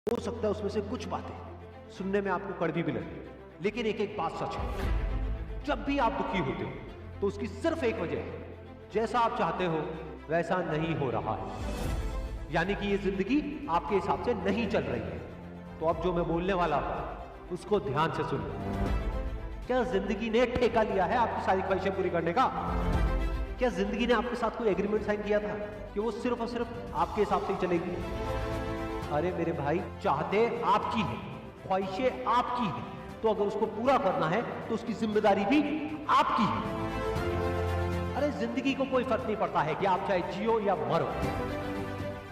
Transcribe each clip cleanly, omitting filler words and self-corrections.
हो सकता है उसमें से कुछ बातें सुनने में आपको कड़वी भी लगे, लेकिन एक एक बात सच है। जब भी आप दुखी होते हो तो उसकी सिर्फ एक वजह है, जैसा आप चाहते हो वैसा नहीं हो रहा है, यानी कि ये जिंदगी आपके हिसाब से नहीं चल रही है। तो अब जो मैं बोलने वाला हूं उसको ध्यान से सुनो। क्या जिंदगी ने ठेका लिया है आपकी सारी ख्वाहिशें पूरी करने का? क्या जिंदगी ने आपके साथ कोई एग्रीमेंट साइन किया था कि वो सिर्फ और सिर्फ आपके हिसाब से ही चलेगी? अरे मेरे भाई, चाहते आपकी है, ख्वाहिशें आपकी है, तो अगर उसको पूरा करना है तो उसकी जिम्मेदारी भी आपकी है। अरे जिंदगी को कोई फर्क नहीं पड़ता है कि आप चाहे जियो या मरो,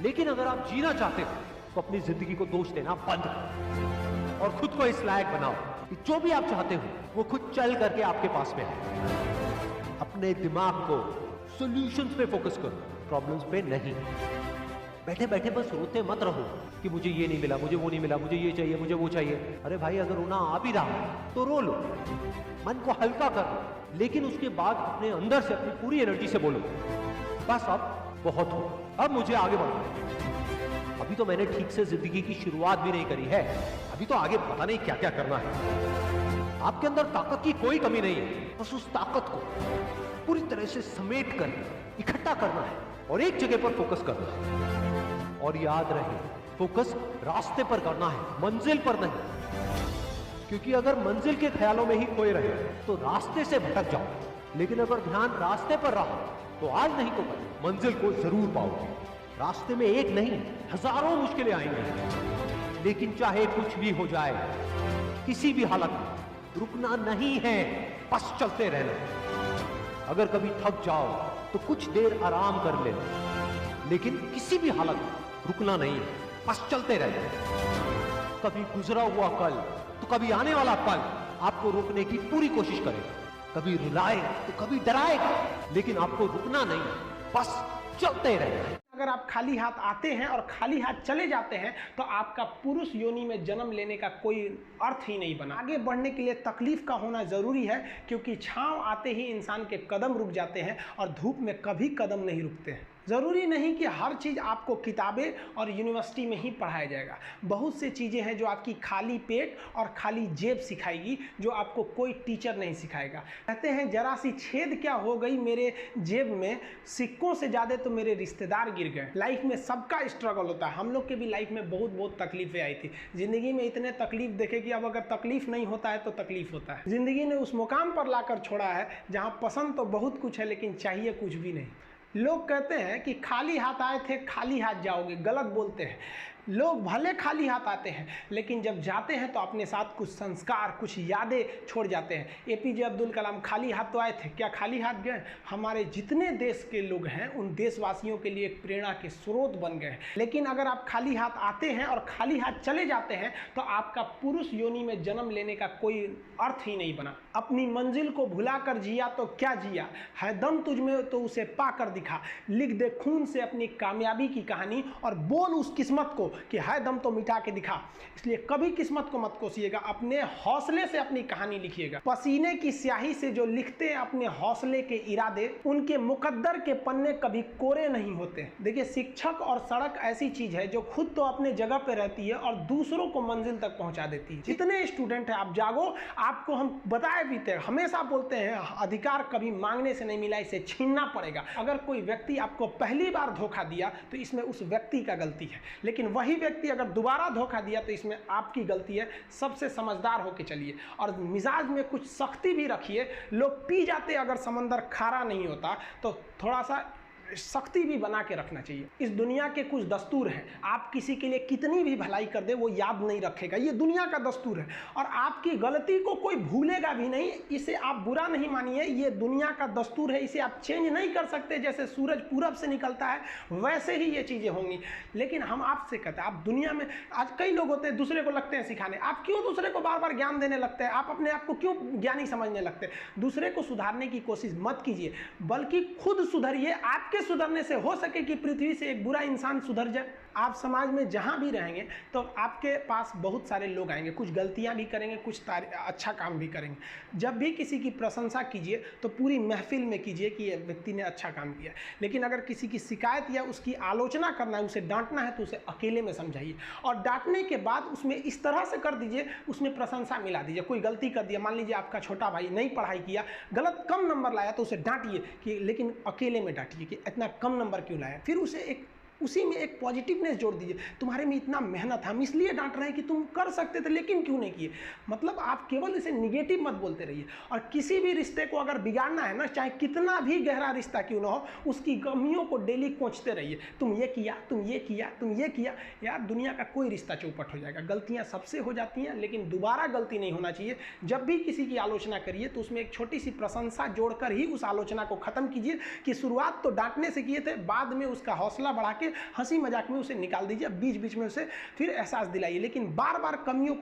लेकिन अगर आप जीना चाहते हो तो अपनी जिंदगी को दोष देना बंद करो और खुद को इस लायक बनाओ कि जो भी आप चाहते हो वो खुद चल करके आपके पास में है। अपने दिमाग को सॉल्यूशंस पे फोकस करो, प्रॉब्लम्स पे नहीं। बैठे बैठे बस रोते मत रहो कि मुझे ये नहीं मिला, मुझे वो नहीं मिला, मुझे ये चाहिए, मुझे वो चाहिए। अरे भाई, अगर रोना आ भी रहा तो रो लो, मन को हल्का कर लो, लेकिन उसके बाद अपने अंदर से अपनी पूरी एनर्जी से बोलो, बस अब बहुत हो, अब मुझे आगे बढ़ना। अभी तो मैंने ठीक से जिंदगी की शुरुआत भी नहीं करी है, अभी तो आगे पता नहीं क्या क्या करना है। आपके अंदर ताकत की कोई कमी नहीं है, बस उस ताकत को पूरी तरह से समेट कर इकट्ठा करना है और एक जगह पर फोकस करना है। और याद रहे, फोकस रास्ते पर करना है, मंजिल पर नहीं। क्योंकि अगर मंजिल के ख्यालों में ही खोए रहे तो रास्ते से भटक जाओ, लेकिन अगर ध्यान रास्ते पर रहा तो आज नहीं तो कल मंजिल को जरूर पाओगे। रास्ते में एक नहीं, हजारों मुश्किलें आएंगी, लेकिन चाहे कुछ भी हो जाए, किसी भी हालत में रुकना नहीं है, बस चलते रहना। अगर कभी थक जाओ तो कुछ देर आराम कर लेना, लेकिन किसी भी हालत में रुकना नहीं है, बस चलते रहना। कभी गुजरा हुआ कल तो कभी आने वाला पल आपको रोकने की पूरी कोशिश करेगा, कभी रुलाए तो कभी डराएगा, लेकिन आपको रुकना नहीं, बस चलते रहना। अगर आप खाली हाथ आते हैं और खाली हाथ चले जाते हैं तो आपका पुरुष योनि में जन्म लेने का कोई अर्थ ही नहीं बना। आगे बढ़ने के लिए तकलीफ का होना ज़रूरी है, क्योंकि छांव आते ही इंसान के कदम रुक जाते हैं और धूप में कभी कदम नहीं रुकते हैं। ज़रूरी नहीं कि हर चीज़ आपको किताबें और यूनिवर्सिटी में ही पढ़ाया जाएगा। बहुत से चीज़ें हैं जो आपकी खाली पेट और खाली जेब सिखाएगी, जो आपको कोई टीचर नहीं सिखाएगा। कहते हैं जरा सी छेद क्या हो गई मेरे जेब में, सिक्कों से ज़्यादा तो मेरे रिश्तेदार गिर गए। लाइफ में सबका स्ट्रगल होता है, हम लोग के भी लाइफ में बहुत तकलीफें आई थी। ज़िंदगी में इतने तकलीफ देखे कि अब अगर तकलीफ नहीं होता है तो तकलीफ होता है। ज़िंदगी ने उस मुकाम पर लाकर छोड़ा है जहाँ पसंद तो बहुत कुछ है, लेकिन चाहिए कुछ भी नहीं। लोग कहते हैं कि खाली हाथ आए थे खाली हाथ जाओगे, गलत बोलते हैं। लोग भले खाली हाथ आते हैं, लेकिन जब जाते हैं तो अपने साथ कुछ संस्कार, कुछ यादें छोड़ जाते हैं। एपीजे अब्दुल कलाम खाली हाथ तो आए थे, क्या खाली हाथ गए? हमारे जितने देश के लोग हैं उन देशवासियों के लिए एक प्रेरणा के स्रोत बन गए हैं। लेकिन अगर आप खाली हाथ आते हैं और खाली हाथ चले जाते हैं तो आपका पुरुष योनि में जन्म लेने का कोई अर्थ ही नहीं बना। अपनी मंजिल को भुला कर जिया तो क्या जिया, है दम तुझ में तो उसे पा कर दिखा। लिख दे खून से अपनी कामयाबी की कहानी और बोल उस किस्मत को कि है दम तो मिटा के दिखा। इसलिए कभी किस्मत को मत कोसिएगा, अपने हौसले से अपनी कहानी लिखिएगा। पसीने की स्याही से जो लिखते हैं अपने हौसले के इरादे, उनके मुकद्दर के पन्ने कभी कोरे नहीं होते। देखिए, शिक्षक और सड़क ऐसी चीज है जो खुद तो अपने जगह पे रहती है और दूसरों को मंजिल तक पहुंचा देती है। जितने स्टूडेंट हैं, आप जागो, आपको हम बताए भी थे, हमेशा बोलते हैं अधिकार कभी मांगने से नहीं मिला, इसे छीनना पड़ेगा। अगर कोई व्यक्ति आपको पहली बार धोखा दिया तो इसमें उस व्यक्ति का गलती है, लेकिन वही व्यक्ति अगर दोबारा धोखा दिया तो इसमें आपकी गलती है। सबसे समझदार होके चलिए और मिजाज में कुछ सख्ती भी रखिए। लोग पी जाते अगर समंदर खारा नहीं होता तो थोड़ा सा सख्ती भी बना के रखना चाहिए। इस दुनिया के कुछ दस्तूर हैं, आप किसी के लिए कितनी भी भलाई कर दे वो याद नहीं रखेगा, ये दुनिया का दस्तूर है। और आपकी गलती को कोई भूलेगा भी नहीं, इसे आप बुरा नहीं मानिए, ये दुनिया का दस्तूर है, इसे आप चेंज नहीं कर सकते। जैसे सूरज पूरब से निकलता है वैसे ही ये चीज़ें होंगी। लेकिन हम आपसे कहते हैं, आप दुनिया में आज कई लोग होते हैं दूसरे को लगते हैं सिखाने, आप क्यों दूसरे को बार बार ज्ञान देने लगते हैं? आप अपने आप को क्यों ज्ञानी समझने लगते हैं? दूसरे को सुधारने की कोशिश मत कीजिए, बल्कि खुद सुधरिए। आपके सुधरने से हो सके कि पृथ्वी से एक बुरा इंसान सुधर जाए। आप समाज में जहाँ भी रहेंगे तो आपके पास बहुत सारे लोग आएंगे, कुछ गलतियाँ भी करेंगे, कुछ अच्छा काम भी करेंगे। जब भी किसी की प्रशंसा कीजिए तो पूरी महफिल में कीजिए कि ये व्यक्ति ने अच्छा काम किया, लेकिन अगर किसी की शिकायत या उसकी आलोचना करना है, उसे डांटना है, तो उसे अकेले में समझाइए और डांटने के बाद उसमें इस तरह से कर दीजिए, उसमें प्रशंसा मिला दीजिए। कोई गलती कर दिया, मान लीजिए आपका छोटा भाई नहीं पढ़ाई किया, गलत कम नंबर लाया, तो उसे डांटिए कि, लेकिन अकेले में डांटिए कि इतना कम नंबर क्यों लाया। फिर उसे एक उसी में एक पॉजिटिवनेस जोड़ दीजिए, तुम्हारे में इतना मेहनत है, हम इसलिए डांट रहे हैं कि तुम कर सकते थे लेकिन क्यों नहीं किए। मतलब आप केवल इसे निगेटिव मत बोलते रहिए। और किसी भी रिश्ते को अगर बिगाड़ना है ना, चाहे कितना भी गहरा रिश्ता क्यों ना हो, उसकी कमियों को डेली कोंचते रहिए। तुम ये किया, तुम ये किया, तुम ये किया। यार दुनिया का कोई रिश्ता चौपट हो जाएगा। गलतियां सबसे हो जाती हैं, लेकिन दोबारा गलती नहीं होना चाहिए। जब भी किसी की आलोचना करिए तो उसमें एक छोटी सी प्रशंसा जोड़कर ही उस आलोचना को खत्म कीजिए कि शुरुआत तो डांटने से किए थे, बाद में उसका हौसला बढ़ा के हंसी मजाक में उसे निकाल दीजिए। बीच बीच में उसे फिर एहसास दिलाइए, लेकिन बार बार कमियों